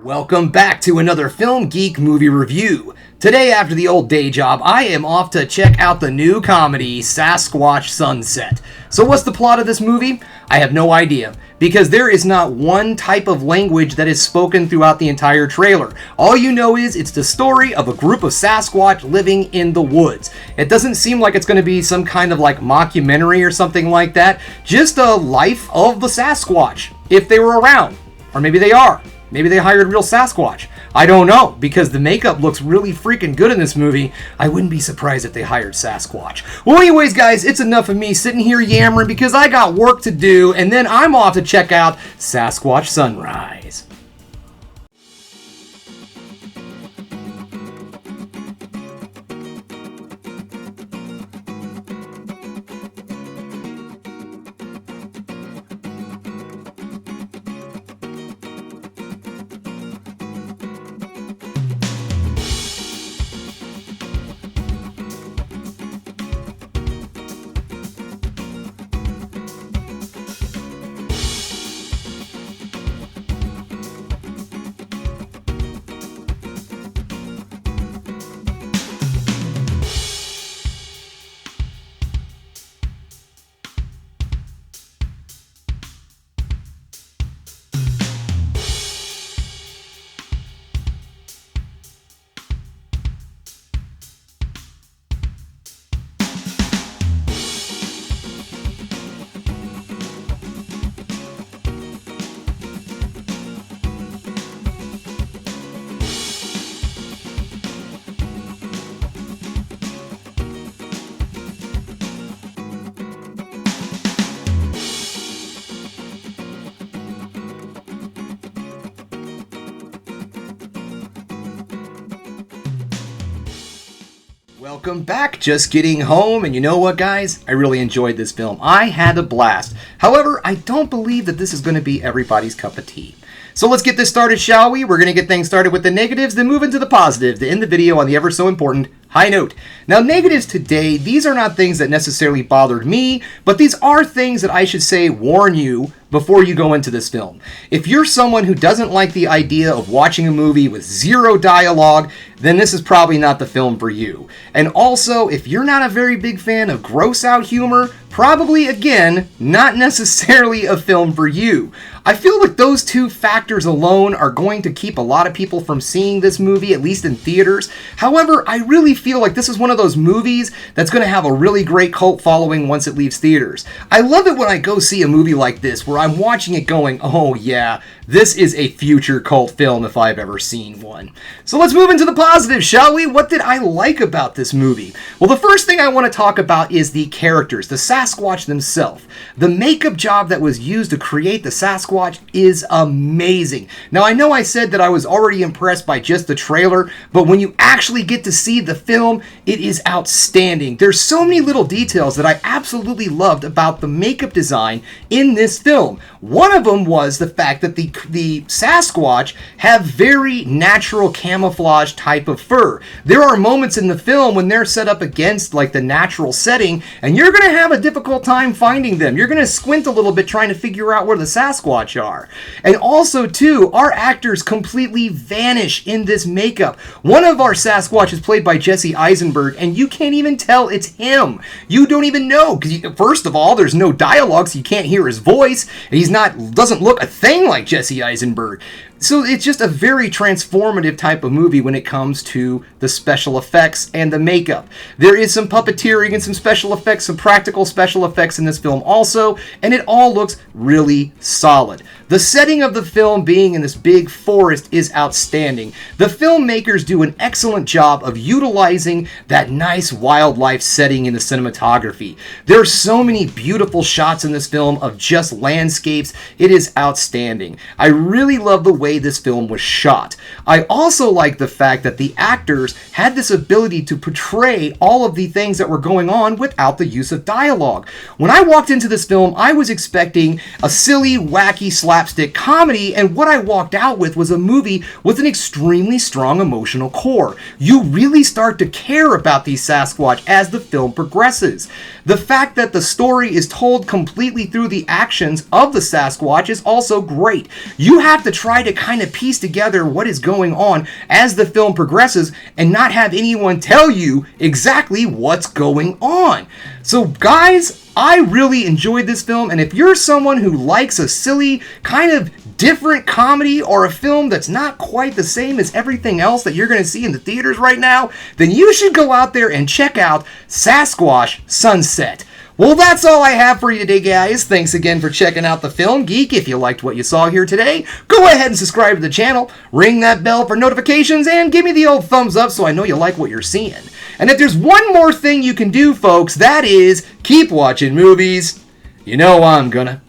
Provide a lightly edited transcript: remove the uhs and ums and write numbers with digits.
Welcome back to another Film Geek movie review. Today, after the old day job, I am off to check out the new comedy, Sasquatch Sunset. So what's the plot of this movie? I have no idea, because there is not one type of language that is spoken throughout the entire trailer. All you know is it's the story of a group of Sasquatch living in the woods. It doesn't seem like it's going to be some kind of like mockumentary or something like that, just a life of the Sasquatch, if they were around. Or maybe they are. Maybe they hired real Sasquatch. I don't know, because the makeup looks really freaking good in this movie. I wouldn't be surprised if they hired Sasquatch. Well, anyways, guys, it's enough of me sitting here yammering because I got work to do, and then I'm off to check out Sasquatch Sunrise. Welcome back, just getting home, and you know what, guys? I really enjoyed this film. I had a blast. However, I don't believe that this is going to be everybody's cup of tea. So let's get this started, shall we? We're going to get things started with the negatives, then move into the positives to end the video on the ever so important high note. Now, negatives today, these are not things that necessarily bothered me, but these are things that I should say warn you before you go into this film. If you're someone who doesn't like the idea of watching a movie with zero dialogue, then this is probably not the film for you. And also, if you're not a very big fan of gross out humor, probably, again, not necessarily a film for you. I feel like those two factors alone are going to keep a lot of people from seeing this movie, at least in theaters. However, I really feel like this is one of those movies that's going to have a really great cult following once it leaves theaters. I love it when I go see a movie like this where I'm watching it going, oh yeah, this is a future cult film if I've ever seen one. So let's move into the positives, shall we? What did I like about this movie? Well, the first thing I want to talk about is the characters, the Sasquatch themselves. The makeup job that was used to create the Sasquatch is amazing. Now, I know I said that I was already impressed by just the trailer, but when you actually get to see the film, it is outstanding. There's so many little details that I absolutely loved about the makeup design in this film. One of them was the fact that the Sasquatch have very natural camouflage type of fur. There are moments in the film when they're set up against like the natural setting, and you're going to have a difficult time finding them. You're going to squint a little bit trying to figure out where the Sasquatch are. And also, too, our actors completely vanish in this makeup. One of our Sasquatch is played by Jesse Eisenberg, and you can't even tell it's him. You don't even know, because first of all, there's no dialogue, so you can't hear his voice, and doesn't look a thing like Jesse Eisenberg. So it's just a very transformative type of movie when it comes to the special effects and the makeup. There is some puppeteering and some special effects, some practical special effects in this film also, and it all looks really solid. The setting of the film being in this big forest is outstanding. The filmmakers do an excellent job of utilizing that nice wildlife setting in the cinematography. There are so many beautiful shots in this film of just landscapes. It is outstanding. I really love the way this film was shot. I also like the fact that the actors had this ability to portray all of the things that were going on without the use of dialogue. When I walked into this film, I was expecting a silly, wacky, slapstick comedy, and what I walked out with was a movie with an extremely strong emotional core. You really start to care about these Sasquatch as the film progresses. The fact that the story is told completely through the actions of the Sasquatch is also great. You have to try to kind of piece together what is going on as the film progresses and not have anyone tell you exactly what's going on. So guys, I really enjoyed this film, and if you're someone who likes a silly, kind of different comedy or a film that's not quite the same as everything else that you're going to see in the theaters right now, then you should go out there and check out Sasquatch Sunset. Well, that's all I have for you today, guys. Thanks again for checking out the Film Geek. If you liked what you saw here today, go ahead and subscribe to the channel, ring that bell for notifications, and give me the old thumbs up so I know you like what you're seeing. And if there's one more thing you can do, folks, that is keep watching movies. You know I'm gonna.